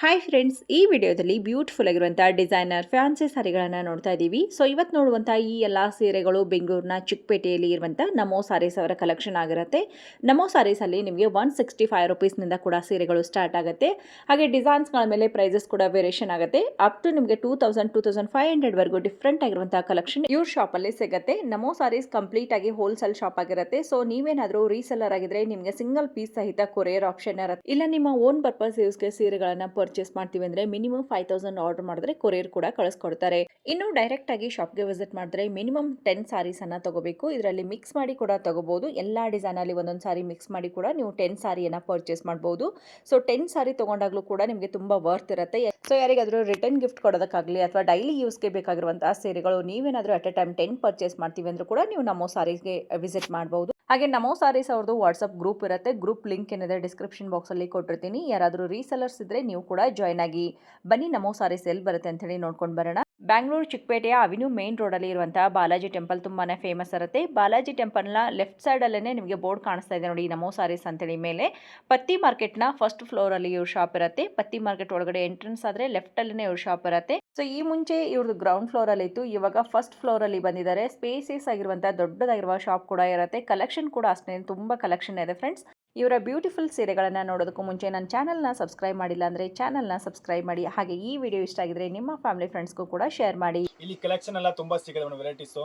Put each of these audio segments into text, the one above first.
Hi friends, ಈ ವಿಡಿಯೋದಲ್ಲಿ beautiful ಆಗಿರುವಂಥ ಡಿಸೈನರ್ ಫ್ಯಾನ್ಸಿ ಸಾರಿಗಳನ್ನು ನೋಡ್ತಾ ಇದ್ದೀವಿ. ಸೊ ಇವತ್ತು ನೋಡುವಂಥ ಈ ಎಲ್ಲ ಸೀರೆಗಳು ಬೆಂಗಳೂರಿನ ಚಿಕ್ಕಪೇಟೆಯಲ್ಲಿ ಇರುವಂಥ ನಮೋ ಸಾರೀಸ್ ಅವರ ಕಲೆಕ್ಷನ್ ಆಗಿರುತ್ತೆ. ನಮೋ ಸಾರೀಸಲ್ಲಿ ನಿಮಗೆ 165 ರುಪೀಸ್ನಿಂದ ಕೂಡ ಸೀರೆಗಳು ಸ್ಟಾರ್ಟ್ ಆಗುತ್ತೆ. ಹಾಗೆ ಡಿಸೈನ್ಸ್ಗಳ ಮೇಲೆ ಪ್ರೈಸಸ್ ಕೂಡ ವೇರಿಯೇಷನ್ ಆಗುತ್ತೆ. ಅಪ್ ಟು ನಿಮಗೆ 2500ವರೆಗೂ ಡಿಫ್ರೆಂಟ್ ಆಗಿರುವಂಥ ಕಲೆಕ್ಷನ್ ಇವ್ರ ಶಾಪಲ್ಲಿ ಸಿಗುತ್ತೆ. ನಮೋ ಸಾರೀಸ್ ಕಂಪ್ಲೀಟ್ ಆಗಿ ಹೋಲ್ಸೇಲ್ ಶಾಪ್ ಆಗಿರುತ್ತೆ. ಸೊ ನೀವೇನಾದರೂ ರೀಸೆಲ್ಲರ್ ಆಗಿದ್ರೆ ನಿಮಗೆ ಸಿಂಗಲ್ ಪೀಸ್ ಸಹಿತ ಕೊರಿಯರ್ ಆಪ್ಷನ್ ಇರುತ್ತೆ. ಇಲ್ಲ ನಿಮ್ಮ ಓನ್ ಪರ್ಪಸ್ ಯೂಸ್ಗೆ ಸೀರೆಗಳನ್ನು ಪರ್ಚೇಸ್ ಮಾಡ್ತೀವಿ ಅಂದ್ರೆ ಮಿನಿಮಮ್ 5000 ಆರ್ಡರ್ ಮಾಡಿದ್ರೆ ಕೊರಿಯರ್ ಕೂಡ ಕಳಿಸ್ಕೊಡ್ತಾರೆ. ಇನ್ನು ಡೈರೆಕ್ಟ್ ಆಗಿ ಶಾಪ್ಗೆ ವಿಸಿಟ್ ಮಾಡಿದ್ರೆ ಮಿನಿಮಮ್ 10 ಸಾರೀಸ್ ಅನ್ನ ತಗೋಬೇಕು. ಇದರಲ್ಲಿ ಮಿಕ್ಸ್ ಮಾಡಿ ಕೂಡ ತಗೋಬಹುದು. ಎಲ್ಲಾ ಡಿಸೈನ್ ಅಲ್ಲಿ ಒಂದೊಂದು ಸಾರಿ ಮಿಕ್ಸ್ ಮಾಡಿ ಕೂಡ ನೀವು 10 ಸಾರಿಯನ್ನ ಪರ್ಚೇಸ್ ಮಾಡಬಹುದು. ಸೊ 10 ಸಾರಿ ತಗೊಂಡಾಗ್ಲೂ ಕೂಡ ನಿಮಗೆ ತುಂಬಾ ವರ್ತ್ ಇರುತ್ತೆ. ಸೊ ಯಾರಿಗಾದ್ರೂ ರಿಟರ್ನ್ ಗಿಫ್ಟ್ ಕೊಡೋದಕ್ಕಾಗಲಿ ಅಥವಾ ಡೈಲಿ ಯೂಸ್ಗೆ ಬೇಕಾಗಿರುವಂತಹ ಸೀರೆಗಳು ನೀವೇನಾದ್ರೂ ಅಟ್ ಎ ಟೈಮ್ 10 ಪರ್ಚೇಸ್ ಮಾಡ್ತೀವಿ ಅಂದ್ರೂ ಕೂಡ ನೀವು ನಮೋ ಸಾರೀಸ್ಗೆ ವಿಸಿಟ್ ಮಾಡಬಹುದು. ಹಾಗೆ ನಮೋ ಸಾರೀಸ್ ಅವ್ರದ್ದು ವಾಟ್ಸ್ಆಪ್ ಗ್ರೂಪ್ ಇರುತ್ತೆ. ಗ್ರೂಪ್ ಲಿಂಕ್ ಏನಿದೆ ಡಿಸ್ಕ್ರಿಪ್ಷನ್ ಬಾಕ್ಸ್ ಅಲ್ಲಿ ಕೊಟ್ಟಿರ್ತೀನಿ. ಯಾರಾದರೂ ರೀಸೆಲರ್ಸ್ ಇದ್ರೆ ನೀವು ಕೂಡ ಜಾಯ್ನ್ ಆಗಿ ಬನ್ನಿ. ನಮೋ ಸಾರೀಸ್ ಎಲ್ಲಿ ಬರುತ್ತೆ ಅಂತ ಹೇಳಿ ನೋಡ್ಕೊಂಡು ಬರೋಣ. ಬ್ಯಾಂಗ್ಳೂರು ಚಿಕ್ಕಪೇಟೆಯ ಅವಿನ್ಯೂ ಮೇನ್ ರೋಡ್ ಅಲ್ಲಿ ಇರುವಂತಹ ಬಾಲಾಜಿ ಟೆಂಪಲ್ ತುಂಬಾನೇ ಫೇಮಸ್ ಇರುತ್ತೆ. ಬಾಲಾಜಿ ಟೆಂಪಲ್ ನ ಲೆಫ್ಟ್ ಸೈಡ್ ಅಲ್ಲೇನೆ ನಿಮಗೆ ಬೋರ್ಡ್ ಕಾಣಿಸ್ತಾ ಇದೆ ನೋಡಿ, ನಮೋ ಸಾರೀಸ್ ಅಂತೇಳಿ. ಮೇಲೆ ಪತ್ತಿ ಮಾರ್ಕೆಟ್ ನ ಫಸ್ಟ್ ಫ್ಲೋರ್ ಅಲ್ಲಿ ಇವ್ರ ಶಾಪ್ ಇರುತ್ತೆ. ಪತ್ತಿ ಮಾರ್ಕೆಟ್ ಒಳಗಡೆ ಎಂಟ್ರೆನ್ಸ್ ಆದ್ರೆ ಲೆಫ್ಟ್ ಅಲ್ಲಿನೇ ಇವ್ರ ಶಾಪ್ ಇರುತ್ತೆ. ಸೊ ಈ ಮುಂಚೆ ಇವ್ರದ್ದು ಗ್ರೌಂಡ್ ಫ್ಲೋರ್ ಅಲ್ಲಿ ಇತ್ತು, ಇವಾಗ ಫಸ್ಟ್ ಫ್ಲೋರ್ ಅಲ್ಲಿ ಬಂದಿದ್ದಾರೆ. ಸ್ಪೇಸಿಯಸ್ ಆಗಿರುವಂತಹ ದೊಡ್ಡದಾಗಿರುವ ಶಾಪ್ ಕೂಡ ಇರುತ್ತೆ. ಕಲೆಕ್ಷನ್ ಕೂಡ ಅಷ್ಟೇ ತುಂಬಾ ಕಲೆಕ್ಷನ್ ಇದೆ ಫ್ರೆಂಡ್ಸ್. ಇವರ ಬ್ಯೂಟಿಫುಲ್ ಸೀರೆಗಳನ್ನು ನೋಡೋದಕ್ಕೂ ಮುಂಚೆ ನನ್ನ ಚಾನಲ್ನ ಸಬ್ಸ್ಕ್ರೈಬ್ ಮಾಡಿಲ್ಲ ಅಂದರೆ ಚಾನಲ್ನ ಸಬ್ಸ್ಕ್ರೈಬ್ ಮಾಡಿ. ಹಾಗೆ ಈ ವಿಡಿಯೋ ಇಷ್ಟ ಆಗಿದ್ರೆ ನಿಮ್ಮ ಫ್ಯಾಮಿಲಿ ಫ್ರೆಂಡ್ಸ್ಗೂ ಕೂಡ ಶೇರ್ ಮಾಡಿ. ಇಲ್ಲಿ ಕಲೆಕ್ಷನ್ ಎಲ್ಲ ತುಂಬಾ ಸಿಗುತ್ತೆ ಮೇಡಮ್, ವೆರೈಟೀಸ್.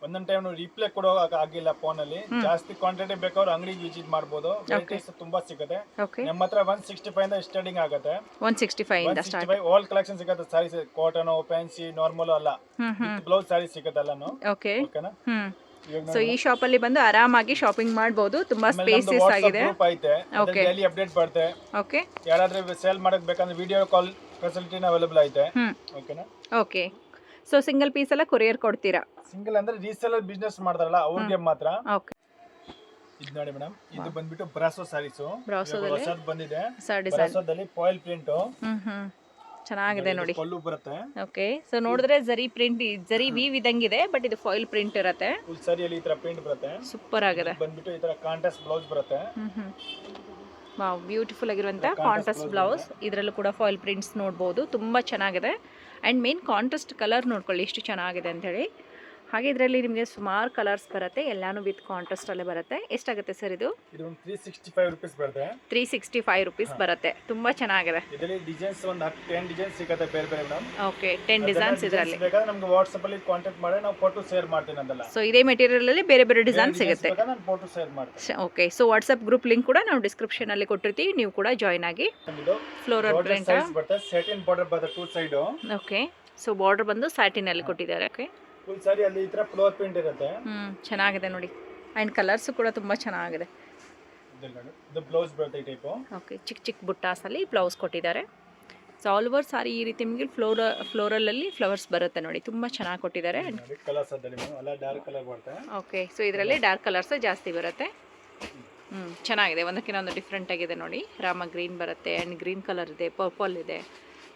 ಒಂದೊಂದು ಟೈಮ್ ರಿಪ್ಲೈ ಕೊಡೋ ಆಗಿಲ್ಲ ಫೋನ್ ಅಲ್ಲಿ, ಜಾಸ್ತಿ ಕ್ವಾಂಟಿಟಿ ಬೇಕಾದ್ರೆ ಅಂಗಡಿಗೆ ವಿಸಿಟ್ ಮಾಡಬಹುದು. ವೆರೈಟೀಸ್ ತುಂಬಾ ಸಿಗುತ್ತೆ. ನಮ್ಮ ಹತ್ರ 165 ಇಂದ ಸ್ಟಾರ್ಟಿಂಗ್ ಆಗುತ್ತೆ. 165 ಆಲ್ ಕಲೆಕ್ಷನ್ ಸಿಗುತ್ತೆ. ಸಾರೀಸ್ ಕಾಟನ್, ಫ್ಯಾನ್ಸಿ, ನಾರ್ಮಲ್ ಅಲ್ಲ, ಬ್ಲೌಸ್ ಸಾರೀಸ್ ಸಿಗುತ್ತೆ ಎಲ್ಲಾನು. ಓಕೆನಾ? ಸೊ ಈ ಶಾಪ್ ಅಲ್ಲಿ ಬಂದು ಆರಾಮಾಗಿ ಶಾಪಿಂಗ್ ಮಾಡಬಹುದು. ತುಂಬಾ ಸ್ಪೇಸಿಯಸ್ ಆಗಿದೆ. ಓಕೆ, ಡೈಲಿ ಅಪ್ಡೇಟ್ ಬರುತ್ತೆ. ಓಕೆ, ಯಾರಾದ್ರೂ ಸೇಲ್ ಮಾಡಕ್ ಬೇಕಂದ್ರೆ ವಿಡಿಯೋ ಕಾಲ್ ಫೆಸಿಲಿಟಿನ ಅವೈಲೇಬಲ್ ಐತೆ. ಓಕೆನಾ? ಓಕೆ. ಸೊ ಸಿಂಗಲ್ ಪೀಸ್ ಎಲ್ಲ ಕೊರಿಯರ್ ಕೊಡ್ತೀರಾ? ಸಿಂಗಲ್ ಅಂದ್ರೆ ರೀಸೆಲ್ಲರ್ ಬಿಸ್ನೆಸ್ ಮಾಡ್ತಾರಲ್ಲ ಅವ್ರಿಗೆ ಮಾತ್ರ. ಓಕೆ, ಇದು ನೋಡಿ ಮೇಡಮ್, ಇದು ಬಂದ್ಬಿಟ್ಟು ಬ್ರಾಸೋ ಸಾರೀಸ್. ಬ್ರಾಸೋದಲ್ಲಿ ಹೊಸದು ಬಂದಿದೆ. ಡಿಸೈನ್ ಬ್ರಾಸೋದಲ್ಲಿ ಫಾಯಿಲ್ ಪ್ರಿಂಟ್ ಚೆನ್ನಾಗಿದೆ ನೋಡಿ. ಪಲ್ಲು ಬರುತ್ತೆ. ಓಕೆ, ಸೊ ನೋಡಿದ್ರೆ ಜರಿ ಪ್ರಿಂಟ್, ಜರಿ ವೀವ್ ಇದಂಗಿದೆ, ಬಟ್ ಇದು ಫಾಯಿಲ್ ಪ್ರಿಂಟ್ ಇರುತ್ತೆ. ಫುಲ್ ಸಾರಿಯಲ್ಲಿ ಈ ತರ ಪ್ರಿಂಟ್ ಬರುತ್ತೆ. ಸೂಪರ್ ಆಗಿದೆ. ಬಂದ್ಬಿಟ್ಟು ಈ ತರ ಕಾಂಟ್ರಾಸ್ಟ್ ಬ್ಲೌಸ್ ಬರುತ್ತೆ. ವಾವ್, ಬ್ಯೂಟಿಫುಲ್ ಆಗಿರುವಂತ ಕಾಂಟ್ರಾಸ್ಟ್ ಬ್ಲೌಸ್. ಇದರಲ್ಲೂ ಕೂಡ ಫಾಯಿಲ್ ಪ್ರಿಂಟ್ಸ್ ನೋಡಬಹುದು. ತುಂಬಾ ಚೆನ್ನಾಗಿದೆ. ಅಂಡ್ ಮೇನ್ ಕಾಂಟ್ರಾಸ್ಟ್ ಕಲರ್ ನೋಡ್ಕೊಳ್ಳಿ ಎಷ್ಟು ಚೆನ್ನಾಗಿದೆ ಅಂತ ಹೇಳಿ. ಹಾಗೆ ಇದರಲ್ಲಿ ನಿಮಗೆ ಸುಮಾರು ಕಲರ್ಸ್ ಬರುತ್ತೆ, ಎಲ್ಲಾನು ವಿತ್ ಕಾಂಟ್ರಾಸ್ಟ್ ಅಲ್ಲೇ ಬರುತ್ತೆ. ಎಷ್ಟಾಗುತ್ತೆ ಸರ್ ಇದು? 365 ರೂಪೀಸ್ ಬರುತ್ತೆ. 365 ರುಪೀಸ್ ಬರುತ್ತೆ. ತುಂಬಾ ಚೆನ್ನಾಗಿದೆ. ಇದರಲ್ಲಿ ಡಿಸೈನ್ಸ್ ಒಂದು 10 ಡಿಸೈನ್ಸ್ ಸಿಗುತ್ತೆ ಬೇರೆ ಬೇರೆ ಮೇಡಮ್. ಓಕೆ, 10 ಡಿಸೈನ್ಸ್ ಇದರಲ್ಲಿ ಬೇಕಾದ್ರೆ ನಮಗೆ ವಾಟ್ಸ್ಆಪ್ ಅಲ್ಲಿ ಕಾಂಟ್ಯಾಕ್ಟ್ ಮಾಡಿ ನಾವು ಫೋಟೋ ಶೇರ್ ಮಾಡ್ತೀನಿ ಅಂತಲ್ಲ. ಸೊ ಇದೇ ಮೆಟೀರಿಯಲ್ ಅಲ್ಲಿ ಬೇರೆ ಬೇರೆ ಡಿಸೈನ್ ಸಿಗುತ್ತೆ. ನಾನು ಫೋಟೋ ಶೇರ್ ಮಾಡ್ತೀನಿ. Okay, so WhatsApp group link ಕೂಡ ನಾವು ಡಿಸ್ಕ್ರಿಪ್ಷನ್ ಅಲ್ಲಿ ಕೊಟ್ಟಿರ್ತೀವಿ, ನೀವು ಕೂಡ ಜಾಯ್ನ್ ಆಗಿ. ಫ್ಲೋರಲ್ ಪ್ರಿಂಟ್ ಬರುತ್ತೆ, ಸ್ಯಾಟಿನ್ ಬಾರ್ಡರ್ ಬರುತ್ತೆ two side. Okay, so border ಬಂದು ಸ್ಯಾಟಿನ್ ಅಲ್ಲಿ ಕೊಟ್ಟಿದ್ದಾರೆ. ಓಕೆ, ಫುಲ್ ಸಾರಿ ಅಲ್ಲಿ ಈ ತರ ಫ್ಲೋರ್ ಪ್ರಿಂಟ್ ಇರುತ್ತೆ. ಚೆನ್ನಾಗಿದೆ ನೋಡಿ. ಅಂಡ್ ಕಲರ್ಸ್ ಕೂಡ ತುಂಬಾ ಚೆನ್ನಾಗಿದೆ. ಇದು ಬ್ಲೌಸ್ ಬರುತ್ತೆ ಈ ಟೈಪ್. ಓಕೆ, ಚಿಕ್ಕ ಚಿಕ್ಕ ಬುಟ್ಟಾಸ್ ಅಲ್ಲಿ ಬ್ಲೌಸ್ ಕೊಟ್ಟಿದ್ದಾರೆ. ಸೊ ಆಲ್ ಓವರ್ ಸಾರಿ ಈ ರೀತಿ ನಿಮಗೆ ಫ್ಲೋರಲ್ ಅಲ್ಲಿ ಫ್ಲವರ್ಸ್ ಬರುತ್ತೆ ನೋಡಿ, ತುಂಬಾ ಚೆನ್ನಾಗಿ ಕೊಟ್ಟಿದ್ದಾರೆ. ಕಲರ್ಸ್ ಅದರಲ್ಲಿ ಅಲ್ಲ ಡಾರ್ಕ್ ಕಲರ್ ಬರುತ್ತೆ. ಓಕೆ, ಸೊ ಇದರಲ್ಲಿ ಡಾರ್ಕ್ ಕಲರ್ಸ್ ಜಾಸ್ತಿ ಬರುತ್ತೆ. ಚೆನ್ನಾಗಿದೆ, ಒಂದಕ್ಕಿಂತ ಒಂದು ಡಿಫ್ರೆಂಟ್ ಆಗಿದೆ ನೋಡಿ. ರಾಮ ಗ್ರೀನ್ ಬರುತ್ತೆ, ಅಂಡ್ ಗ್ರೀನ್ ಕಲರ್ ಇದೆ, ಪರ್ಪಲ್ ಇದೆ,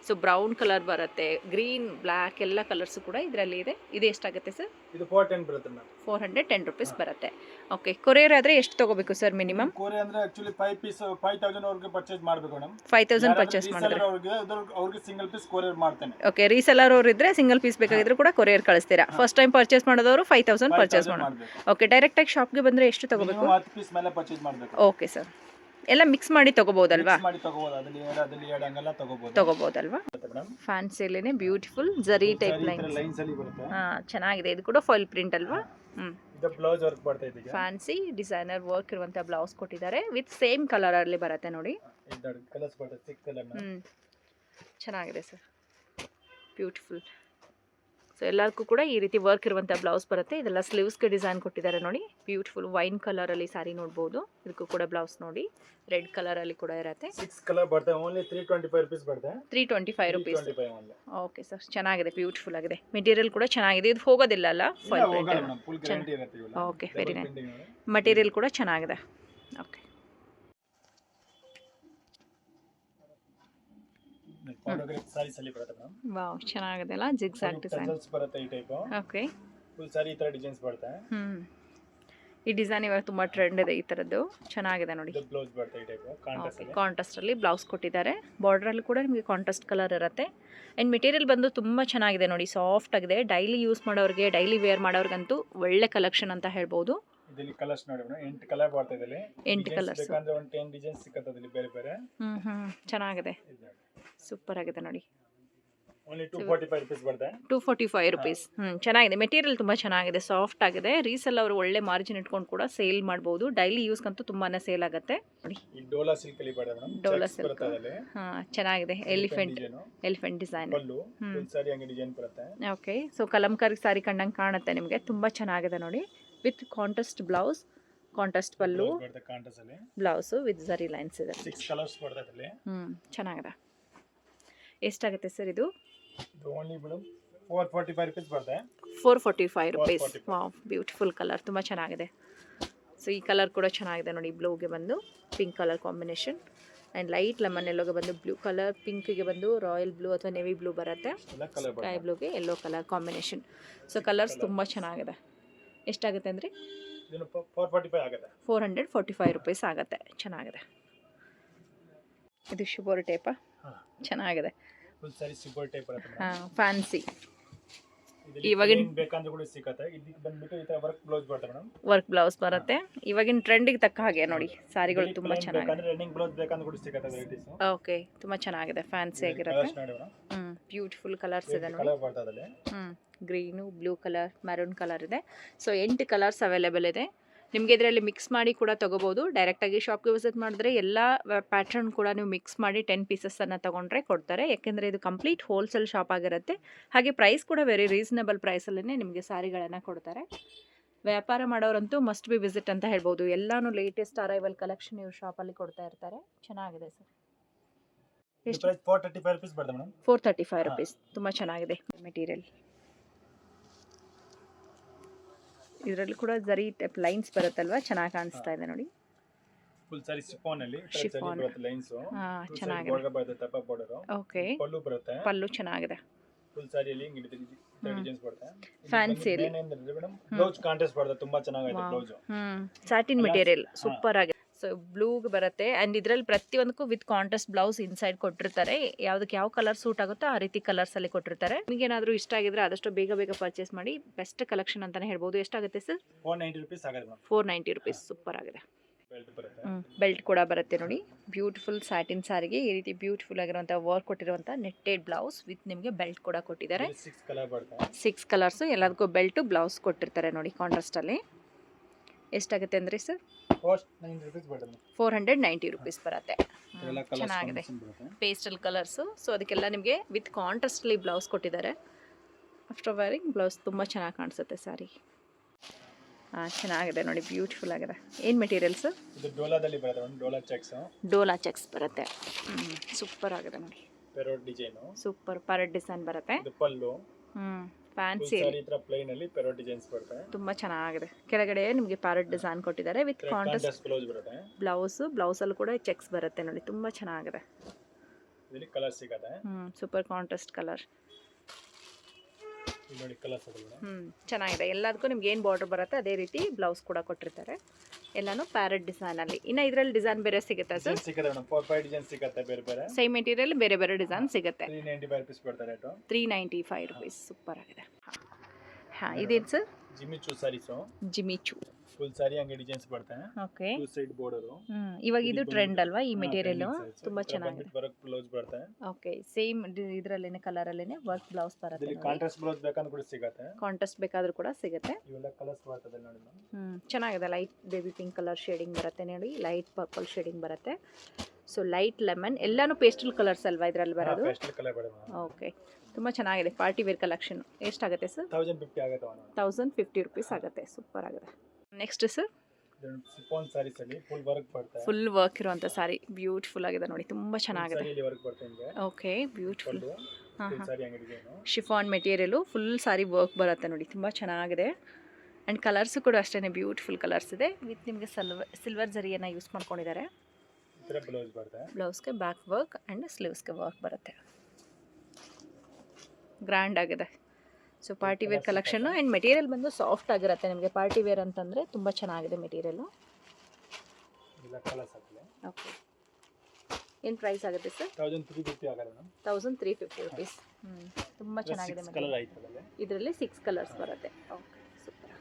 ಸೊ ಬ್ರೌನ್ ಕಲರ್ ಬರುತ್ತೆ, ಗ್ರೀನ್, ಬ್ಲ್ಯಾಕ್ ಎಲ್ಲ ಕಲರ್ಸ್ ಕೂಡ ಇದರಲ್ಲಿ ಇದೆ. ಇದು ಎಷ್ಟಾಗುತ್ತೆ ಸರ್? ಇದು 410 ಬರುತ್ತೆ ಮೇಡಮ್. 410 ರುಪೀಸ್ ಬರುತ್ತೆ. ಓಕೆ, ಕೊರಿಯರ್ ಆದ್ರೆ ಎಷ್ಟು ತಗೋಬೇಕು ಸರ್ ಮಿನಿಮಮ್? ಕೊರಿಯರ್ ಅಂದ್ರೆ ಆಕ್ಚುಲಿ 5 ಪೀಸ್ 5000 ವರೆಗೆ ಪರ್ಚೇಸ್ ಮಾಡಬೇಕು ಮೇಡಮ್. 5000 ಪರ್ಚೇಸ್ ಮಾಡಿದ್ರೆ ಅವ್ರಿಗೆ ಸಿಂಗಲ್ ಪೀಸ್ ಕೊರಿಯರ್ ಮಾಡ್ತೇನೆ. ಓಕೆ, ರೀಸೆಲ್ಲರ್ ಅವರು ಇದ್ರೆ ಸಿಂಗಲ್ ಪೀಸ್ ಬೇಕಾಗಿದ್ರು ಕೂಡ ಕೊರಿಯರ್ ಕಳಿಸ್ತೀರಾ. ಫಸ್ಟ್ ಟೈಮ್ ಪರ್ಚೇಸ್ ಮಾಡೋದವರು 5000 ಪರ್ಚೇಸ್ ಮಾಡೋದು. ಓಕೆ, ಡೈರೆಕ್ಟ್ ಆಗಿ ಶಾಪ್ಗೆ ಬಂದ್ರೆ ಎಷ್ಟು ತಗೋಬೇಕು? 10 ಪೀಸ್ ಮೇಲೆ ಪರ್ಚೇಸ್ ಮಾಡಬೇಕು. ಓಕೆ ಸರ್, ಎಲ್ಲ ಮಿಕ್ಸ್ ಮಾಡಿ ತಗೋಬಹುದಲ್ವಾ? ತಗೋಬಹುದಲ್ವಾ? ಫ್ಯಾನ್ಸಿಲೇನೆ ಬ್ಯೂಟಿಫುಲ್ ಜರಿ ಟೈಪ್ ಲೈನ್ಸ್ ಚೆನ್ನಾಗಿದೆ. ಇದು ಕೂಡ ಫಾಯಿಲ್ ಪ್ರಿಂಟ್ ಅಲ್ವಾ? ಬ್ಲೌಸ್ ವರ್ಕ್ ಬರ್ತಾ ಇದೆ. ಫ್ಯಾನ್ಸಿ ಡಿಸೈನರ್ ವರ್ಕ್ ಇರುವಂತ ಬ್ಲೌಸ್ ಕೊಟ್ಟಿದ್ದಾರೆ, ವಿತ್ ಸೇಮ್ ಕಲರ್ ಅಲ್ಲಿ ಬರುತ್ತೆ ನೋಡಿ. ಚೆನ್ನಾಗಿದೆ ಸರ್, ಬ್ಯೂಟಿಫುಲ್. ಸೊ ಎಲ್ಲರಿಗೂ ಕೂಡ ಈ ರೀತಿ ವರ್ಕ್ ಇರುವಂಥ ಬ್ಲೌಸ್ ಬರುತ್ತೆ. ಇದೆಲ್ಲ ಸ್ಲೀವ್ಸ್ಗೆ ಡಿಸೈನ್ ಕೊಟ್ಟಿದ್ದಾರೆ ನೋಡಿ. ಬ್ಯೂಟಿಫುಲ್ ವೈನ್ ಕಲರಲ್ಲಿ ಸಾರಿ ನೋಡ್ಬೋದು. ಇದಕ್ಕೂ ಕೂಡ ಬ್ಲೌಸ್ ನೋಡಿ, ರೆಡ್ ಕಲರಲ್ಲಿ ಕೂಡ ಇರುತ್ತೆ. 6 ಕಲರ್ ಬರುತ್ತೆ. ಓನ್ಲಿ 325 ರೂಪೀಸ್ ಬರುತ್ತೆ. 325 ರೂಪೀಸ್. ಓಕೆ ಸರ್, ಚೆನ್ನಾಗಿದೆ, ಬ್ಯೂಟಿಫುಲ್ ಆಗಿದೆ. ಮೆಟೀರಿಯಲ್ ಕೂಡ ಚೆನ್ನಾಗಿದೆ. ಇದು ಹೋಗೋದಿಲ್ಲ ಅಲ್ಲ? Okay, very nice. ಮಟೀರಿಯಲ್ ಕೂಡ ಚೆನ್ನಾಗಿದೆ. ಓಕೆ, ವಾವ್, ಚೆನ್ನಾಗಿದೆ ಅಲ್ಲ? ಜಿಗ್ಜಾಗ್ ಡಿಸೈನ್ ಬರುತ್ತೆ ಈ ಟೈಪ್. ಓಕೆ, ಫುಲ್ ಸಾರಿ ಈ ತರ ಡಿಸೈನ್ಸ್ ಬರುತ್ತೆ. ಈ ಡಿಸೈನ್ ಇವಾಗ ತುಂಬ ಟ್ರೆಂಡ್ ಇದೆ ಈ ಥರದ್ದು, ಚೆನ್ನಾಗಿದೆ ನೋಡಿ. ಇದು ಬ್ಲೌಸ್ ಬರುತ್ತೆ ಈ ಟೈಪ್ ಕಾಂಟ್ರಾಸ್ಟ್ ಅಲ್ಲಿ. ಕಾಂಟ್ರಾಸ್ಟಲ್ಲಿ ಬ್ಲೌಸ್ ಕೊಟ್ಟಿದ್ದಾರೆ. ಬಾರ್ಡ್ರಲ್ಲಿ ಕೂಡ ನಿಮಗೆ ಕಾಂಟ್ರಾಸ್ಟ್ ಕಲರ್ ಇರುತ್ತೆ. ಆ್ಯಂಡ್ ಮೆಟೀರಿಯಲ್ ಬಂದು ತುಂಬ ಚೆನ್ನಾಗಿದೆ ನೋಡಿ, ಸಾಫ್ಟ್ ಆಗಿದೆ. ಡೈಲಿ ಯೂಸ್ ಮಾಡೋರಿಗೆ, ಡೈಲಿ ವೇರ್ ಮಾಡೋರ್ಗಂತೂ ಒಳ್ಳೆ ಕಲೆಕ್ಷನ್ ಅಂತ ಹೇಳ್ಬೋದು. ಇದರಲ್ಲಿ ಕಲರ್ಸ್ ನೋಡಿ ಮೇಡಮ್, 8 ಕಲರ್ ಬರ್ತಾ ಇದೆ. 8 ಕಲರ್ಸ್ ಬೇಕಂದ್ರೆ ಒಂದು 10 ಡಿಸೈನ್ಸ್ ಸಿಕ್ಕತ್ತೆ ಇದರಲ್ಲಿ ಬೇರೆ ಬೇರೆ. ಚೆನ್ನಾಗಿದೆ, ಸೂಪರ್ ಆಗಿದೆ ನೋಡಿ. ಓನ್ಲಿ 245 ರೂಪೀಸ್ ಬರುತ್ತೆ. 245 ರೂಪೀಸ್. ಚೆನ್ನಾಗಿದೆ, ಮೆಟೀರಿಯಲ್ ತುಂಬ ಚೆನ್ನಾಗಿದೆ, ಸಾಫ್ಟ್ ಆಗಿದೆ. ರೀಸೆಲ್ ಅವರು ಒಳ್ಳೆ ಮಾರ್ಜಿನ್ ಇಟ್ಕೊಂಡು ಕೂಡ ಸೇಲ್ ಮಾಡ್ಬೋದು. ಡೈಲಿ ಯೂಸ್ಗಂತೂ ತುಂಬಾನೇ ಸೇಲ್ ಆಗುತ್ತೆ ನೋಡಿ. ಈ ಡೋಲಾ ಸಿಲ್ಕ್ ಅಲ್ಲಿ ಬರುತ್ತೆ ಮೇಡಮ್, ಡೋಲಾ ಚೆಕ್ಸ್ ಬರುತ್ತೆ ಅದರಲ್ಲಿ. ಚೆನ್ನಾಗಿದೆ. ಎಲಿಫೆಂಟ್ ಡಿಸೈನ್ ಪಲ್ಲು ಫುಲ್ ಸಾರಿ ಹಂಗೆ ಡಿಸೈನ್ ಬರುತ್ತೆ. ಓಕೆ, ಸೊ ಕಲಂಕಾರಿ ಸಾರಿ ಕಂಡಂಗೆ ಕಾಣುತ್ತೆ ನಿಮಗೆ, ತುಂಬ ಚೆನ್ನಾಗಿದೆ ನೋಡಿ. With contrast blouse, contrast pallu, contrast ಅಲ್ಲಿ ಬ್ಲೌಸು ವಿತ್ ಜರಿ ಲೈನ್ಸ್ ಇದೆ. 6 ಕಲರ್ಸ್ ಬರುತ್ತೆ ಅದರಲ್ಲಿ. ಚೆನ್ನಾಗಿದೆ. ಎಷ್ಟಾಗುತ್ತೆ ಸರ್ ಇದು? ಇದು ಓನ್ಲಿ ಮೇಡಮ್ 445 ರೂಪೀಸ್ ಬರುತ್ತೆ. 445 ರೂಪೀಸ್. ವಾವ್, ಬ್ಯೂಟಿಫುಲ್ ಕಲರ್, ತುಂಬ ಚೆನ್ನಾಗಿದೆ. ಸೊ ಈ ಕಲರ್ ಕೂಡ ಚೆನ್ನಾಗಿದೆ ನೋಡಿ. ಬ್ಲೂಗೆ ಬಂದು pink colour combination, and light lemon ಎಲ್ಲೋಗೆ ಬಂದು ಬ್ಲೂ ಕಲರ್, ಪಿಂಕ್ಗೆ ಬಂದು ರಾಯಲ್ ಬ್ಲೂ ಅಥವಾ ನೆವಿ ಬ್ಲೂ ಬರುತ್ತೆ, ಸ್ಕೈ ಬ್ಲೂಗೆ yellow colour combination. So colours ತುಂಬ ಚೆನ್ನಾಗಿದೆ. ಎಷ್ಟಾಗುತ್ತೆ ಅಂದರೆ 445 ರೂಪೀಸ್ ಆಗುತ್ತೆ. ಚೆನ್ನಾಗಿದೆ. ಇದು ಶಿಬೋರ್ ಟೈಪಾ? ಚೆನ್ನಾಗಿದೆ. ಫುಲ್ ಸಾರಿ ಶಿಬೋರ್ ಟೈಪ್ ಬರುತ್ತೆ. ಫ್ಯಾನ್ಸಿ. ಇವಾಗಿನ ಬೇಕಂದ್ರೆ ಕೂಡ ಸಿಗುತ್ತೆ. ಇದಕ್ಕೆ ಬಂದ್ಬಿಟ್ಟು ಈ ತರ ವರ್ಕ್ ಬ್ಲೌಸ್ ಬರುತ್ತೆ ಮೇಡಮ್. ವರ್ಕ್ ಬ್ಲೌಸ್ ಬರುತ್ತೆ. ಇವಾಗಿನ ಟ್ರೆಂಡಿಗೆ ತಕ್ಕ ಹಾಗೆ ನೋಡಿ ಸಾರಿಗಳು ತುಂಬ ಚೆನ್ನಾಗಿದೆ. ರನ್ನಿಂಗ್ ಬ್ಲೌಸ್ ಬೇಕಂದ್ರೆ ಕೂಡ ಸಿಗುತ್ತೆ ವೆರೈಟೀಸ್. ಓಕೆ, ತುಂಬ ಚೆನ್ನಾಗಿದೆ, ಫ್ಯಾನ್ಸಿ ಆಗಿರುತ್ತೆ. ಬ್ಯೂಟಿಫುಲ್ ಕಲರ್ಸ್ ಇದೆ ನೋಡಿ. ಕಲರ್ ಬರ್ತದೆ ಅದರಲ್ಲಿ. Green, blue colour, maroon colour ಇದೆ. ಸೊ 8 ಕಲರ್ಸ್ ಅವೈಲೇಬಲ್ ಇದೆ. ನಿಮಗೆ ಇದರಲ್ಲಿ ಮಿಕ್ಸ್ ಮಾಡಿ ಕೂಡ ತೊಗೋಬೋದು. ಡೈರೆಕ್ಟಾಗಿ ಶಾಪ್ಗೆ ವಿಸಿಟ್ ಮಾಡಿದ್ರೆ ಎಲ್ಲ ಪ್ಯಾಟ್ರನ್ ಕೂಡ ನೀವು ಮಿಕ್ಸ್ ಮಾಡಿ 10 ಪೀಸಸ್ಸನ್ನು ತೊಗೊಂಡ್ರೆ ಕೊಡ್ತಾರೆ. ಯಾಕೆಂದರೆ ಇದು ಕಂಪ್ಲೀಟ್ ಹೋಲ್ಸೇಲ್ ಶಾಪ್ ಆಗಿರುತ್ತೆ. ಹಾಗೆ ಪ್ರೈಸ್ ಕೂಡ ವೆರಿ ರೀಸನಬಲ್ ಪ್ರೈಸಲ್ಲೇ ನಿಮಗೆ ಸಾರಿಗಳನ್ನು ಕೊಡ್ತಾರೆ. ವ್ಯಾಪಾರ ಮಾಡೋರಂತೂ ಮಸ್ಟ್ ಬಿ ವಿಸಿಟ್ ಅಂತ ಹೇಳ್ಬೋದು. ಎಲ್ಲಾನು ಲೇಟೆಸ್ಟ್ ಅರೈವಲ್ ಕಲೆಕ್ಷನ್ ಇವ್ರ ಶಾಪಲ್ಲಿ ಕೊಡ್ತಾ ಇರ್ತಾರೆ. ಚೆನ್ನಾಗಿದೆ ಸರ್. ಎಷ್ಟು? 435 ರೂಪೀಸ್ ಬರುತ್ತೆ ಮೇಡಮ್. 435 ರೂಪೀಸ್. ತುಂಬ ಚೆನ್ನಾಗಿದೆ ಮೆಟೀರಿಯಲ್. ಇದರಲ್ಲಿ ಕೂಡ ಜರಿ ಟೈಪ್ ಲೈನ್ಸ್ ಬರುತ್ತಲ್ವಾ, ಚೆನ್ನಾಗಿ ಕಾಣಿಸ್ತಾ ಇದೆ ನೋಡಿ. ಫುಲ್ ಸಾರಿ ಶಿಫಾನ್ ಅಲ್ಲಿ ಶಿಫಾನ್ ಲೈನ್ಸ್. ಚೆನ್ನಾಗಿದೆ. ಬಾರ್ಡರ್ ಬರುತ್ತೆ, ತಪ್ಪ ಬಾರ್ಡರ್. ಓಕೆ, ಪಲ್ಲು ಬರುತ್ತೆ. ಪಲ್ಲು ಚೆನ್ನಾಗಿದೆ. ಫುಲ್ ಸಾರಿಯಲ್ಲಿ ಹಿಂಗೆ ಡಿಸೈನ್ಸ್ ಬರುತ್ತೆ. ಫ್ಯಾನ್ಸಿ ಮೇಡಮ್ ಬ್ಲೌಸ್ ಕಾಂಟ್ರಾಸ್ಟ್ ಬರುತ್ತೆ, ತುಂಬಾ ಚೆನ್ನಾಗಿದೆ ಬ್ಲೌಸ್. ಸ್ಯಾಟಿನ್ ಮೆಟೀರಿಯಲ್ ಸೂಪರ್ ಆಗಿದೆ. ಸೊ ಬ್ಲೂಗೆ ಬರುತ್ತೆ. ಆ್ಯಂಡ್ ಇದರಲ್ಲಿ ಪ್ರತಿಯೊಂದಕ್ಕೂ ವಿತ್ ಕಾಂಟ್ರಾಸ್ಟ್ ಬ್ಲೌಸ್ ಇನ್ಸೈಡ್ ಕೊಟ್ಟಿರ್ತಾರೆ. ಯಾವುದಕ್ಕೆ ಯಾವ ಕಲರ್ ಸೂಟ್ ಆಗುತ್ತೋ ಆ ರೀತಿ ಕಲರ್ಸಲ್ಲಿ ಕೊಟ್ಟಿರ್ತಾರೆ. ನಿಮಗೆ ಏನಾದರೂ ಇಷ್ಟ ಆಗಿದ್ರೆ ಆದಷ್ಟು ಬೇಗ ಪರ್ಚೇಸ್ ಮಾಡಿ. ಬೆಸ್ಟ್ ಕಲೆಕ್ಷನ್ ಅಂತಲೇ ಹೇಳ್ಬೋದು. ಎಷ್ಟಾಗುತ್ತೆ ಸರ್? 490 ರೂಪೀಸ್ ಆಗುತ್ತೆ. 490 ರೂಪೀಸ್. ಸೂಪರ್ ಆಗಿದೆ. ಬೆಲ್ಟ್ ಕೂಡ ಬರುತ್ತೆ ನೋಡಿ. ಬ್ಯೂಟಿಫುಲ್ ಸ್ಯಾಟಿನ್ ಸಾರಿಗೆ ಈ ರೀತಿ ಬ್ಯೂಟಿಫುಲ್ ಆಗಿರುವಂಥ ವರ್ಕ್ ಕೊಟ್ಟಿರುವಂಥ ನೆಟ್ಟೆಡ್ ಬ್ಲೌಸ್ ವಿತ್ ನಿಮಗೆ ಬೆಲ್ಟ್ ಕೂಡ ಕೊಟ್ಟಿದ್ದಾರೆ. 6 ಕಲರ್ಸು, ಎಲ್ಲದಕ್ಕೂ ಬೆಲ್ಟು ಬ್ಲೌಸ್ ಕೊಟ್ಟಿರ್ತಾರೆ ನೋಡಿ ಕಾಂಟ್ರಾಸ್ಟಲ್ಲಿ. ಎಷ್ಟಾಗುತ್ತೆ ಅಂದರೆ ಸರ್? 490 ರೂಪೀಸ್ ಬರುತ್ತೆ. ಚೆನ್ನಾಗಿದೆ. Pastel colours. ಸೊ ಅದಕ್ಕೆಲ್ಲ ನಿಮಗೆ ವಿತ್ ಕಾಂಟ್ರಾಸ್ಟಲ್ಲಿ ಬ್ಲೌಸ್ ಕೊಟ್ಟಿದ್ದಾರೆ. ಆಫ್ಟರ್ ವೇರಿಂಗ್ ಬ್ಲೌಸ್ ತುಂಬ ಚೆನ್ನಾಗಿ ಕಾಣಿಸುತ್ತೆ ಸಾರಿ. ಚೆನ್ನಾಗಿದೆ ನೋಡಿ, ಬ್ಯೂಟಿಫುಲ್ ಆಗಿದೆ. ಏನು ಮೆಟೀರಿಯಲ್ ಸರ್? ಇದು ಡೋಲಾದಲ್ಲಿ ಬರುತ್ತೆ, ಡೋಲಾ ಚೆಕ್ಸ್. ಡೋಲಾ ಚೆಕ್ಸ್ ಬರುತ್ತೆ. ಸೂಪರ್ ಆಗಿದೆ ನೋಡಿ. ಪೆರೋಟ್ ಡಿಸೈನ್. ಸೂಪರ್ ಪ್ಯಾರೆಟ್ ಡಿಸೈನ್ ಬರುತ್ತೆ. ಇದು ಪಲ್ಲು. ಫ್ಯಾನ್ಸಿ ಈ ತರ ಪ್ಲೇನ್ ಅಲ್ಲಿ ಪೆರೋಟ್ ಡಿಸೈನ್ಸ್ ಬರುತ್ತೆ. ತುಂಬಾ ಚೆನ್ನಾಗಿದೆ. ಕೆಳಗಡೆ ನಿಮಗೆ ಪ್ಯಾರೆಟ್ ಡಿಸೈನ್ ಕೊಟ್ಟಿದ್ದಾರೆ ವಿತ್ ಕಾಂಟ್ರಾಸ್ಟ್ ಬ್ಲೌಸ್ ಬರುತ್ತೆ. ಬ್ಲೌಸ್ ಅಲ್ಲಿ ಕೂಡ ಚೆಕ್ಸ್ ಬರುತ್ತೆ ನೋಡಿ. ತುಂಬಾ ಚೆನ್ನಾಗಿದೆ. ಇದರಲ್ಲಿ ಕಲರ್ ಸಿಗುತ್ತೆ. Super contrast colour. ಇಲ್ಲಿ ನೋಡಿ ಕಲರ್ಸ್ ಅದಲ್ಲ. ಚೆನ್ನಾಗಿದೆ. ಎಲ್ಲದಕ್ಕೂ ನಿಮ್ಗೆ ಏನು ಬಾರ್ಡರ್ ಬರುತ್ತೆ ಅದೇ ರೀತಿ ಬ್ಲೌಸ್ ಕೂಡ ಕೊಟ್ಟಿರ್ತಾರೆ. ಎಲ್ಲಾನು ಪ್ಯಾರೆಟ್ ಡಿಸೈನ್ ಅಲ್ಲಿ. ಇನ್ನು ಇದರಲ್ಲಿ ಡಿಸೈನ್ ಬೇರೆ ಸಿಗುತ್ತೆ ಸರ್? ಸಿಗುತ್ತೆ ಮೇಡಮ್. 4-5 ಡಿಸೈನ್ ಸಿಗುತ್ತೆ ಬೇರೆ ಬೇರೆ. ಸೇಮ್ ಮೆಟೀರಿಯಲ್ ಬೇರೆ ಡಿಸೈನ್ ಸಿಗುತ್ತೆ. 395 ರೂಪೀಸ್ ಬರುತ್ತೆ ರೇಟ್. 395 ರೂಪೀಸ್. ಸೂಪರ್ ಆಗಿದೆ. ಇದೇನು ಸರ್? ಜಿಮಿಚೂ ಸಾರೀಸು. ಜಿಮಿಚೂ ಫುಲ್ ಸಾರಿ ಹಂಗೆ ಡಿಸೈನ್ಸ್ ಬರುತ್ತೆ. Okay, two side border. ಇವಾಗ ಇದು ಟ್ರೆಂಡ್ ಅಲ್ವಾ ಈ ಮೆಟೀರಿಯಲ್? ತುಂಬಾ ಚೆನ್ನಾಗಿದೆ. ವರ್ಕ್ ಬ್ಲೌಸ್ ಬರುತ್ತೆ. ಓಕೆ, ಸೇಮ್ ಇದರಲ್ಲೇನೆ ಕಲರ್ ಅಲ್ಲೇನೆ ವರ್ಕ್ ಬ್ಲೌಸ್ ಬರುತ್ತೆ. ಇಲ್ಲಿ ಕಾಂಟ್ರಾಸ್ಟ್ ಬ್ಲೌಸ್ ಬೇಕಂದ್ರೆ ಕೂಡ ಸಿಗುತ್ತೆ. ಕಾಂಟ್ರಾಸ್ಟ್ ಬೇಕಾದ್ರೂ ಕೂಡ ಸಿಗುತ್ತೆ. ಇವೆಲ್ಲ ಕಲರ್ಸ್ ಬರ್ತದೆ ನೋಡಿ. ಚೆನ್ನಾಗಿದೆ. Light baby pink colour shading ಬರುತ್ತೆ ನೋಡಿ. ಲೈಟ್ ಪರ್ಪಲ್ ಶೇಡಿಂಗ್ ಬರುತ್ತೆ. ಸೊ ಲೈಟ್ ಲೆಮನ್ ಎಲ್ಲಾನು ಪೇಸ್ಟಲ್ ಕಲರ್ಸ್ ಅಲ್ವಾ ಇದರಲ್ಲಿ ಬರೋದು? ಪೇಸ್ಟಲ್ ಕಲರ್ ಬರುತ್ತೆ. ಓಕೆ, ತುಂಬ ಚೆನ್ನಾಗಿದೆ. Party wear collection. ಎಷ್ಟಾಗುತ್ತೆ ಸರ್? 1050 ಆಗುತ್ತೆ. 1050 ರೂಪೀಸ್ ಆಗುತ್ತೆ. ಸೂಪರ್ ಆಗಿದೆ. Next sir? ಶಿಫಾನ್ ಸಾರೀಸ್ ಅಲ್ಲಿ ಫುಲ್ ವರ್ಕ್ ಬರುತ್ತೆ. ಫುಲ್ ವರ್ಕ್ ಇರುವಂತ ಸಾರಿ ಬ್ಯೂಟಿಫುಲ್ ಆಗಿದೆ ನೋಡಿ. ತುಂಬಾ ಚೆನ್ನಾಗಿದೆ. ವರ್ಕ್ ಬರುತ್ತೆ ನಿಮಗೆ. Okay, beautiful. ಸಾರಿ ಹಂಗೆ design. Chiffon material full sari work ಬರುತ್ತೆ ನೋಡಿ. ತುಂಬಾ ಚೆನ್ನಾಗಿದೆ. ಆ್ಯಂಡ್ ಕಲರ್ಸು ಕೂಡ ಅಷ್ಟೇ ಬ್ಯೂಟಿಫುಲ್ ಕಲರ್ಸ್ ಇದೆ. ವಿತ್ ನಿಮಗೆ ಸಿಲ್ವರ್ ಜರಿಯನ್ನು ಯೂಸ್ ಮಾಡ್ಕೊಂಡಿದ್ದಾರೆ. ಬ್ಲೌಸ್ ಬರುತ್ತೆ. ಬ್ಲೌಸ್ಗೆ ಬ್ಯಾಕ್ ವರ್ಕ್ ಆ್ಯಂಡ್ ಸ್ಲೀವ್ಸ್ಗೆ ವರ್ಕ್ ಬರುತ್ತೆ. ಗ್ರ್ಯಾಂಡ್ ಆಗಿದೆ. So party wear collection and material ಬಂದು ಸಾಫ್ಟ್ ಆಗಿರುತ್ತೆ ನಿಮಗೆ. ಪಾರ್ಟಿ ವೇರ್ ಅಂತಂದರೆ ತುಂಬ ಚೆನ್ನಾಗಿದೆ ಮೆಟೀರಿಯಲು. ಇಲ್ಲ ಕಲರ್ಸ್ ಹಾಕಲಿ. ಓಕೆ, ಏನು ಪ್ರೈಸ್ ಆಗುತ್ತೆ ಸರ್? 1350 ಆಗಲ್ಲ ಮೇಡಮ್. 1350 ರುಪೀಸ್. ತುಂಬ ಚೆನ್ನಾಗಿದೆ ಮೇಡಮ್. ಕಲರ್ ಐತೆ ಅದರಲ್ಲಿ. ಇದರಲ್ಲಿ 6 ಕಲರ್ಸ್ ಬರುತ್ತೆ. Okay, super.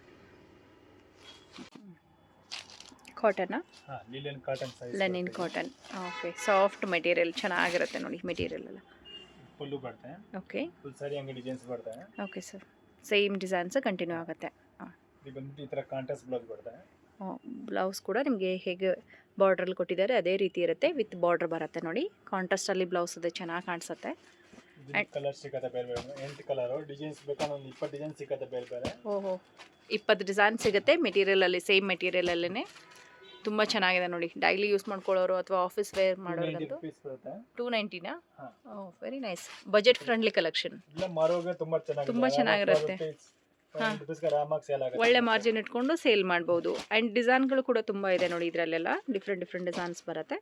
ಕಾಟನಾ? ಹಾಂ, linen cotton size. Linen cotton. Okay, soft material ಚೆನ್ನಾಗಿರುತ್ತೆ ನೋಡಿ ಮೆಟೀರಿಯಲ್ ಎಲ್ಲ. ಫುಲ್ಲು ಬರುತ್ತೆ. ಓಕೆ, ಫುಲ್ ಸಾರಿ ಹಂಗೆ ಡಿಸೈನ್ಸ್ ಬರುತ್ತೆ. Okay sir, same designs continue ಆಗುತ್ತೆ. ಇದು ಬಂದ್ಬಿಟ್ಟು ಈ ಥರ ಕಾಂಟ್ರಾಸ್ಟ್ ಬ್ಲೌಸ್ ಬರುತ್ತೆ. ಬ್ಲೌಸ್ ಕೂಡ ನಿಮಗೆ ಹೇಗೆ ಬಾರ್ಡ್ರಲ್ಲಿ ಕೊಟ್ಟಿದ್ದಾರೆ ಅದೇ ರೀತಿ ಇರುತ್ತೆ, ವಿತ್ ಬಾರ್ಡ್ರ್ ಬರುತ್ತೆ ನೋಡಿ. ಕಾಂಟ್ರಾಸ್ಟಲ್ಲಿ ಬ್ಲೌಸ್ ಇದೆ, ಚೆನ್ನಾಗಿ ಕಾಣಿಸುತ್ತೆ. ಕಲರ್ ಸಿಗುತ್ತೆ ಬೇರೆ ಬೇರೆ, 8 ಕಲರು. ಡಿಸೈನ್ಸ್ ಬೇಕಾದ್ರೆ ಒಂದು 20 ಡಿಸೈನ್ ಸಿಗುತ್ತೆ ಬೇರೆ ಬೇರೆ. ಓಹೋ, 20 ಡಿಸೈನ್ ಸಿಗುತ್ತೆ ಮೆಟೀರಿಯಲಲ್ಲಿ, ಸೇಮ್ ಮೆಟೀರಿಯಲಲ್ಲೇ. ತುಂಬ ಚೆನ್ನಾಗಿದೆ ನೋಡಿ. ಡೈಲಿ ಯೂಸ್ ಮಾಡ್ಕೊಳ್ಳೋರು ಅಥವಾ ಆಫೀಸ್ ವೇರ್ ಮಾಡೋರಿಗಂತೂ. 290ನಾ? Oh, very nice. Budget friendly collection. ಇಲ್ಲ, ಮಾರೋಗೆ ತುಂಬ ಚೆನ್ನಾಗಿರುತ್ತೆ. ಒಳ್ಳೆ ಮಾರ್ಜಿನ್ ಇಟ್ಕೊಂಡು ಸೇಲ್ ಮಾಡ್ಬೋದು. ಆ್ಯಂಡ್ ಡಿಸೈನ್ಗಳು ಕೂಡ ತುಂಬ ಇದೆ ನೋಡಿ ಇದರಲ್ಲೆಲ್ಲ. ಡಿಫ್ರೆಂಟ್ ಡಿಸೈನ್ಸ್ ಬರುತ್ತೆ.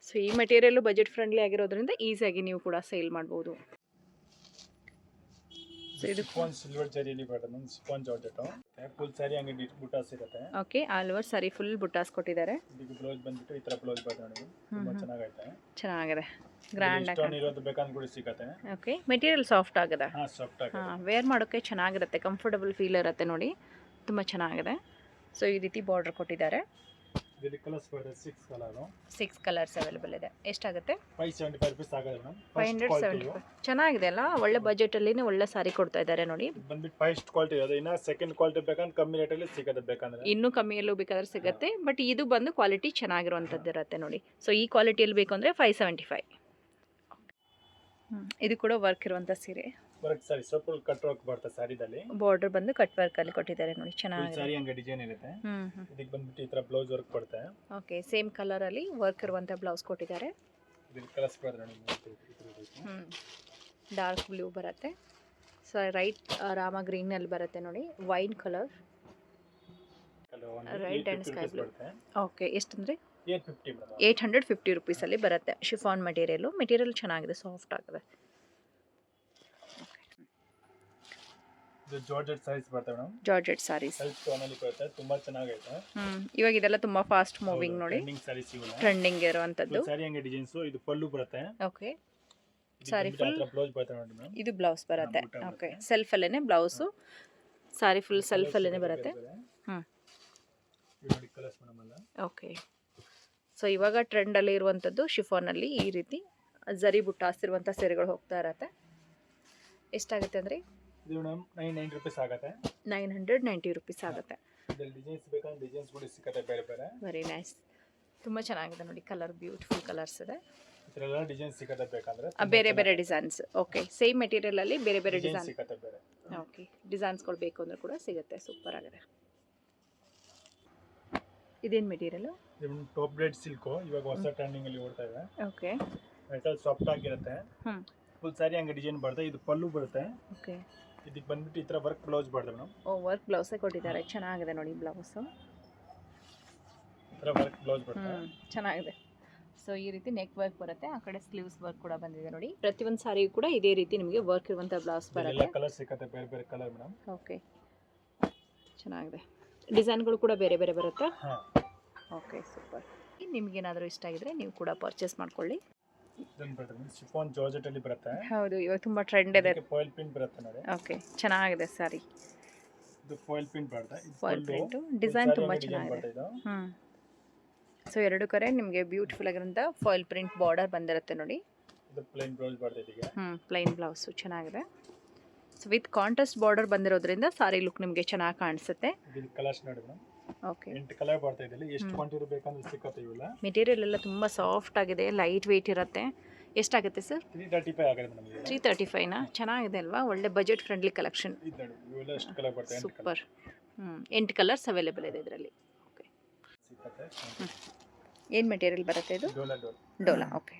ಸೊ ಈ ಮೆಟೀರಿಯಲ್ಲು ಬಜೆಟ್ ಫ್ರೆಂಡ್ಲಿ ಆಗಿರೋದ್ರಿಂದ ಈಸಿಯಾಗಿ ನೀವು ಕೂಡ ಸೇಲ್ ಮಾಡ್ಬೋದು. ಸೊ ಇದು ಸಿಲ್ವರ್ ಜರಿಯಲ್ಲಿ ಬರುತ್ತೆ, ಸ್ಪಾನ್ ಜಾರ್ಜೆಟ್. ಫುಲ್ ಸಾರಿ ಹಂಗೆ ಬುಟಾಸ್ ಇರುತ್ತೆ. ಓಕೆ, ಆಲ್ ಓವರ್ ಸಾರಿ ಫುಲ್ ಬುಟಾಸ್ ಕೊಟ್ಟಿದ್ದಾರೆ. ಇದಕ್ಕೆ ಬ್ಲೌಸ್ ಬಂದ್ಬಿಟ್ಟು ಈ ತರ ಬ್ಲೌಸ್ ಬರುತ್ತೆ ನೋಡಿ, ತುಂಬಾ ಚೆನ್ನಾಗೈತೆ. ಚೆನ್ನಾಗಿದೆ, ಗ್ರ್ಯಾಂಡ್ ಆಗಿ. ಸ್ಟೋನ್ ಇರೋದು ಬೇಕಂದ್ರೆ ಕೂಡ ಸಿಗುತ್ತೆ. ಓಕೆ, ಮೆಟೀರಿಯಲ್ ಸಾಫ್ಟ್ ಆಗಿದೆ. ಹಾ, ಸಾಫ್ಟ್ ಆಗಿದೆ. ವೇರ್ ಮಾಡೋಕ್ಕೆ ಚೆನ್ನಾಗಿರುತ್ತೆ, ಕಂಫರ್ಟಬಲ್ ಫೀಲ್ ಇರುತ್ತೆ ನೋಡಿ. ತುಂಬ ಚೆನ್ನಾಗಿದೆ. ಸೊ ಈ ರೀತಿ ಬಾರ್ಡರ್ ಕೊಟ್ಟಿದ್ದಾರೆ. ಇದರಲ್ಲಿ ಕಲರ್ಸ್ ಬರುತ್ತೆ, 6 ಕಲರು. 6 ಕಲರ್ಸ್ ಅವೈಲೇಬಲ್ ಇದೆ. ಎಷ್ಟಾಗುತ್ತೆ? 575 ರೂಪೀಸ್ ಆಗುತ್ತೆ ಮೇಡಮ್. 575. ಚೆನ್ನಾಗಿದೆ ಅಲ್ಲ, ಒಳ್ಳೆ ಬಜೆಟಲ್ಲಿನೇ ಒಳ್ಳೆ ಸಾರಿ ಕೊಡ್ತಾ ಇದ್ದಾರೆ ನೋಡಿ. ಬಂದ್ಬಿಟ್ಟು ಫಸ್ಟ್ ಕ್ವಾಲಿಟಿ ಇದೆ. ಇನ್ನು ಸೆಕೆಂಡ್ ಕ್ವಾಲಿಟಿ ಬೇಕಂದ್ರೆ ಕಮ್ಮಿ ರೇಟಲ್ಲಿ ಸಿಗುತ್ತೆ, ಬೇಕಂದ್ರೆ ಇನ್ನೂ ಕಮ್ಮಿಯಲ್ಲೂ ಬೇಕಾದ್ರೆ ಸಿಗುತ್ತೆ. ಬಟ್ ಇದು ಬಂದು ಕ್ವಾಲಿಟಿ ಚೆನ್ನಾಗಿರುವಂಥದ್ದು ಇರುತ್ತೆ ನೋಡಿ. ಸೊ ಈ ಕ್ವಾಲಿಟಿಯಲ್ಲಿ ಬೇಕು ಅಂದರೆ 575. ಇದು ಕೂಡ ವರ್ಕ್ ಇರುವಂಥ ಸೀರೆ. ವರ್ಕ್ ಸಾರಿ, ಸ್ವಲ್ಪ ಕಟ್ ವರ್ಕ್ ಬರುತ್ತೆ ಸಾರಿದಲ್ಲಿ. ಬಾರ್ಡರ್ ಬಂದು ಕಟ್ ವರ್ಕ್ ಅಲ್ಲಿ ಕೊಟ್ಟಿದ್ದಾರೆ ನೋಡಿ, ಚೆನ್ನಾಗಿದೆ. ಸಾರಿ ಹಂಗೆ ಡಿಸೈನ್ ಇರುತ್ತೆ. ಇದಕ್ಕೆ ಬಂದ್ಬಿಟ್ಟು ಈ ತರ ಬ್ಲೌಸ್ ವರ್ಕ್ ಬರುತ್ತೆ. ಓಕೆ, ಸೇಮ್ ಕಲರ್ ಅಲ್ಲಿ ವರ್ಕ್ ಇರುವಂತ ಬ್ಲೌಸ್ ಕೊಟ್ಟಿದ್ದಾರೆ. ಇದಕ್ಕೆ ಕಲರ್ಸ್ ಬರುತ್ತೆ ನೋಡಿ. ಡಾರ್ಕ್ ಬ್ಲೂ ಬರುತ್ತೆ. ಸೊ ರೈಟ್ ರಾಮ ಗ್ರೀನ್ ಅಲ್ಲಿ ಬರುತ್ತೆ ನೋಡಿ. Wine colour, right and sky blue. Okay, ಎಷ್ಟಂದ್ರೆ 850 ರುಪೀಸ್ ಅಲ್ಲಿ ಬರುತ್ತೆ. ಶಿಫಾನ್ ಮೆಟೀರಿಯಲ್ ಚೆನ್ನಾಗಿದೆ, ಸಾಫ್ಟ್ ಆಗಿದೆ. ಇದು ಜಾರ್ಜೆಟ್ ಸಾರೀಸ್ ಬರ್ತವೆ ಮೇಡಮ್. ಜಾರ್ಜೆಟ್ ಸಾರೀಸ್ ಸೆಲ್ಫ್ ಟೋನಲ್ಲಿ ಬರುತ್ತೆ, ತುಂಬಾ ಚೆನ್ನಾಗೈತೆ. ಇವಾಗ ಇದೆಲ್ಲ ತುಂಬಾ ಫಾಸ್ಟ್ ಮೂವಿಂಗ್ ನೋಡಿ, ಟ್ರೆಂಡಿಂಗ್ ಸಾರೀಸ್ ಇವೆಲ್ಲ. ಟ್ರೆಂಡಿಂಗ್ ಇರುವಂತದ್ದು. ಸಾರಿ ಹಂಗೆ ಡಿಸೈನ್ಸ್. ಇದು ಪಲ್ಲು ಬರುತ್ತೆ. ಓಕೆ, ಸಾರಿ ಫುಲ್ ಬ್ಲೌಸ್ ಬರುತ್ತೆ ನೋಡಿ ಮೇಡಮ್. ಇದು ಬ್ಲೌಸ್ ಬರುತ್ತೆ. ಓಕೆ, ಸೆಲ್ಫ್ ಅಲ್ಲೇನೆ ಬ್ಲೌಸ್. ಸಾರಿ ಫುಲ್ ಸೆಲ್ಫ್ ಅಲ್ಲೇನೆ ಬರುತ್ತೆ. ನೋಡಿ ಕಲರ್ಸ್ ಮೇಡಮ್ ಅಲ್ಲ. ಓಕೆ, ಸೊ ಇವಾಗ ಟ್ರೆಂಡ್ ಅಲ್ಲಿ ಇರುವಂತದ್ದು ಶಿಫಾನ್ ಅಲ್ಲಿ ಈ ರೀತಿ ಜರಿ ಬುಟ್ಟಾಸಿರುವಂತ ಸೀರೆಗಳು ಹೋಗ್ತಾ ಇರತ್ತೆ. ಎಷ್ಟಾಗುತ್ತೆ ಅಂದ್ರೆ ಇದು ಮೇಡಮ್ 990 ರೂಪೀಸ್ ಆಗುತ್ತೆ. 990 ರೂಪೀಸ್ ಆಗುತ್ತೆ. ಇದರಲ್ಲಿ ಡಿಸೈನ್ಸ್ ಬೇಕಂದ್ರೆ ಡಿಸೈನ್ಸ್ ಕೂಡ ಸಿಗುತ್ತೆ ಬೇರೆ ಬೇರೆ. ವೆರಿ ನೈಸ್, ತುಂಬ ಚೆನ್ನಾಗಿದೆ ನೋಡಿ. ಕಲರ್ ಬ್ಯೂಟಿಫುಲ್ ಕಲರ್ಸ್ ಇದೆ. ಇದರೆಲ್ಲ ಡಿಸೈನ್ಸ್ ಸಿಗುತ್ತೆ ಬೇಕಂದ್ರೆ ಬೇರೆ ಬೇರೆ ಡಿಸೈನ್ಸ್. ಓಕೆ, ಸೇಮ್ ಮೆಟೀರಿಯಲ್ ಅಲ್ಲಿ ಬೇರೆ ಬೇರೆ ಡಿಸೈನ್ ಸಿಗುತ್ತೆ ಬೇರೆ. ಓಕೆ, ಡಿಸೈನ್ಸ್ಗಳು ಬೇಕು ಅಂದ್ರೆ ಕೂಡ ಸಿಗುತ್ತೆ. ಸೂಪರ್ ಆಗಿದೆ. ಇದೇನು ಮೆಟೀರಿಯಲ್? ಇದು ಟಾಪ್ ರೇಟ್ ಸಿಲ್ಕ್, ಇವಾಗ ಹೊಸ ಟ್ರೆಂಡಿಂಗ್ ಅಲ್ಲಿ ಓಡ್ತಾ ಇದೆ. ಓಕೆ, ಮೆಟಲ್ ಸಾಫ್ಟ್ ಆಗಿರುತ್ತೆ. ಫುಲ್ ಸಾರಿ ಹಂಗೆ ಡಿಸೈನ್ ಬರುತ್ತೆ. ಇದು ಪಲ್ಲು ಬರುತ್ತೆ. ಓಕೆ, ಇದಕ್ಕೆ ಬಂದ್ಬಿಟ್ಟು ಈ ತರ ವರ್ಕ್ ಬ್ಲೌಸ್ ಬರುತ್ತೆ ಮೇಡಮ್. ಓ, ವರ್ಕ್ ಬ್ಲೌಸೇ ಕೊಟ್ಟಿದ್ದಾರೆ. ಚೆನ್ನಾಗಿದೆ ನೋಡಿ ಬ್ಲೌಸ್. ಈ ತರ ವರ್ಕ್ ಬ್ಲೌಸ್ ಬರುತ್ತೆ. ಚೆನ್ನಾಗಿದೆ. ಸೊ ಈ ರೀತಿ ನೆಕ್ ವರ್ಕ್ ಬರುತ್ತೆ, ಆ ಕಡೆ ಸ್ಲೀವ್ಸ್ ವರ್ಕ್ ಕೂಡ ಬಂದಿದೆ ನೋಡಿ. ಪ್ರತಿಯೊಂದು ಸಾರಿಗೂ ಕೂಡ ಇದೇ ರೀತಿ ನಿಮಗೆ ವರ್ಕ್ ಇರುವಂಥ ಬ್ಲೌಸ್ ಬರುತ್ತೆ. ಕಲರ್ ಸಿಗುತ್ತೆ, ಬೇರೆ ಬೇರೆ ಕಲರ್ ಮೇಡಮ್. ಓಕೆ, ಚೆನ್ನಾಗಿದೆ. ಡಿಸೈನ್ಗಳು ಕೂಡ ಬೇರೆ ಬೇರೆ ಬರುತ್ತೆ. Okay, super. ನಿಮ್ಗೇನಾದರೂ ಇಷ್ಟ ಆಗಿದ್ರೆ ನೀವು ಕೂಡ ಪರ್ಚೇಸ್ ಮಾಡ್ಕೊಳ್ಳಿ. ಶಿಫಾನ್ ಜಾರ್ಜೆಟ್ ಅಲ್ಲಿ ಬರುತ್ತೆ. ಹೌದು, ಇವಾಗ ತುಂಬಾ ಟ್ರೆಂಡ್ ಇದೆ. ಫಾಯಿಲ್ ಪ್ರಿಂಟ್ ಬರುತ್ತೆ ನೋಡಿ. ಓಕೆ, ಚೆನ್ನಾಗಿದೆ ಸಾರಿ. ಇದು ಫಾಯಿಲ್ ಪ್ರಿಂಟ್ ಬರುತ್ತೆ. ಫಾಯಿಲ್ ಪ್ರಿಂಟ್ ಡಿಸೈನ್ ತುಂಬಾ ಚೆನ್ನಾಗಿದೆ. ಸೊ ಎರಡು ಕಡೆ ನಿಮಗೆ ಬ್ಯೂಟಿಫುಲ್ ಆಗಿರೋಂಥ ಫಾಯಿಲ್ ಪ್ರಿಂಟ್ ಬಾರ್ಡರ್ ಬಂದಿರುತ್ತೆ ನೋಡಿ. ಇದು ಪ್ಲೇನ್ ಬ್ಲೌಸ್ ಬರ್ತೈತೆ. ಪ್ಲೇನ್ ಬ್ಲೌಸ್ ಚೆನ್ನಾಗಿದೆ. ಸೊ ವಿತ್ ಕಾಂಟ್ರಾಸ್ಟ್ ಬಾರ್ಡರ್ ಬಂದಿರೋದ್ರಿಂದ ಸಾರಿ ಲುಕ್ ನಿಮಗೆ ಚೆನ್ನಾಗಿ ಕಾಣಿಸುತ್ತೆ. ಇದು ಕಲರ್ಸ್ ನೋಡಿ ಮೇಡಮ್. ಓಕೆ, 8 ಕಲರ್ ಬರ್ತಾ ಇದೆ. ಎಷ್ಟು ಕ್ವಾಂಟಿಟಿ ಬೇಕಂದ್ರೆ ಸಿಗುತ್ತೆ. ಇವೆಲ್ಲ ಮೆಟೀರಿಯಲ್ ಎಲ್ಲ ತುಂಬ ಸಾಫ್ಟ್ ಆಗಿದೆ, ಲೈಟ್ ವೆಯ್ಟ್ ಇರುತ್ತೆ. ಎಷ್ಟಾಗುತ್ತೆ ಸರ್? 335 ಆಗುತ್ತೆ ಮೇಡಮ್. 335ನಾ? ಚೆನ್ನಾಗಿದೆ ಅಲ್ವಾ? ಒಳ್ಳೆ ಬಜೆಟ್ ಫ್ರೆಂಡ್ಲಿ ಕಲೆಕ್ಷನ್. ಇವೆಲ್ಲ ಎಷ್ಟು ಕಲರ್ ಬರ್ತದೆ? ಸೂಪರ್. 8 ಕಲರ್ಸ್ ಅವೈಲೇಬಲ್ ಇದೆ ಇದರಲ್ಲಿ. ಓಕೆ, ಏನು ಮೆಟೀರಿಯಲ್ ಬರುತ್ತೆ ಇದು? ಡೋಲಾ. ಓಕೆ,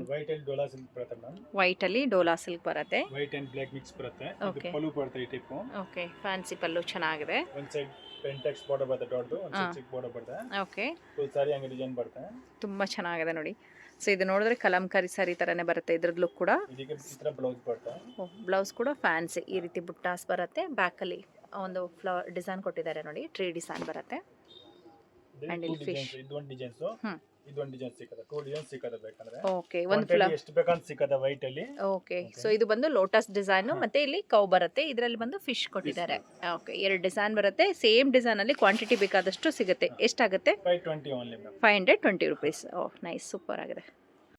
ವೈಟ್ ಅಲ್ಲಿ ಡೋಲಾ ಸಿಲ್ಕ್ ಬರುತ್ತೆ ಮೇಡಮ್. ವೈಟ್ ಅಲ್ಲಿ ಡೋಲಾ ಸಿಲ್ಕ್ ಬರುತ್ತೆ. ವೈಟ್ ಅಂಡ್ ಬ್ಲಾಕ್ ಮಿಕ್ಸ್ ಬರುತ್ತೆ. ಓಕೆ, ಪಲ್ಲು ಬರುತ್ತೆ ಈ ಟೈಪ್. ಓಕೆ, ಫ್ಯಾನ್ಸಿ ಪಲ್ಲು ಚೆನ್ನಾಗಿದೆ. ಒಂದು ಸೈಡ್ ಪೆಂಟೆಕ್ಸ್ ಬಾರ್ಡರ್ ಬರುತ್ತೆ, ದೊಡ್ಡದು. ಒಂದು ಸೈಡ್ ಚಿಕ್ಕ ಬಾರ್ಡರ್ ಬರುತ್ತೆ. ಓಕೆ, ಫುಲ್ ಸಾರಿ ಹಂಗೆ ಡಿಸೈನ್ ಬರುತ್ತೆ. ತುಂಬ ಚೆನ್ನಾಗಿದೆ ನೋಡಿ. ಸೊ ಇದು ನೋಡಿದ್ರೆ ಕಲಂಕಾರಿ ಸಾರಿ ಥರನೇ ಬರುತ್ತೆ ಇದ್ರದ್ದು ಲುಕ್ ಕೂಡ. ಇದಕ್ಕೆ ಈ ತರ ಬ್ಲೌಸ್ ಬರುತ್ತೆ. ಬ್ಲೌಸ್ ಕೂಡ ಫ್ಯಾನ್ಸಿ ಈ ರೀತಿ ಬುಟ್ಟಾಸ್ ಬರುತ್ತೆ. ಬ್ಯಾಕಲ್ಲಿ ಒಂದು ಫ್ಲವರ್ ಡಿಸೈನ್ ಕೊಟ್ಟಿದ್ದಾರೆ ನೋಡಿ, ಟ್ರೀ ಡಿಸೈನ್ ಬರುತ್ತೆ. And ಇಲ್ಲಿ fish. ಇದೊಂದು ಡಿಸೈನ್ಸ್ ಹ್ಮ್. ಇದೊಂದು ಡಿಸೈನ್ ಸಿಕ್ಕತ್ತೆ, 2 ಡಿಸೈನ್ ಸಿಕ್ಕತ್ತೆ ಬೇಕಂದ್ರೆ. ಓಕೆ, ಒಂದು ಫ್ಲವರ್. ಎಷ್ಟು ಬೇಕಂತ ಸಿಕ್ಕತ್ತೆ ವೈಟ್ ಅಲ್ಲಿ. ಓಕೆ, ಸೊ ಇದು ಬಂದು ಲೋಟಸ್ ಡಿಸೈನ್ ಮತ್ತೆ ಇಲ್ಲಿ ಕೌ ಬರುತ್ತೆ. ಇದರಲ್ಲಿ ಬಂದು ಫಿಶ್ ಕೊಟ್ಟಿದ್ದಾರೆ. ಓಕೆ, 2 ಡಿಸೈನ್ ಬರುತ್ತೆ. ಸೇಮ್ ಡಿಸೈನ್ ಅಲ್ಲಿ ಕ್ವಾಂಟಿಟಿ ಬೇಕಾದಷ್ಟು ಸಿಗುತ್ತೆ. ಎಷ್ಟಾಗುತ್ತೆ? 520 ಓನ್ಲಿ ಮ್ಯಾಮ್. 520 ರುಪೀಸ್. ಓಹ್ ನೈಸ್, ಸೂಪರ್ ಆಗಿದೆ.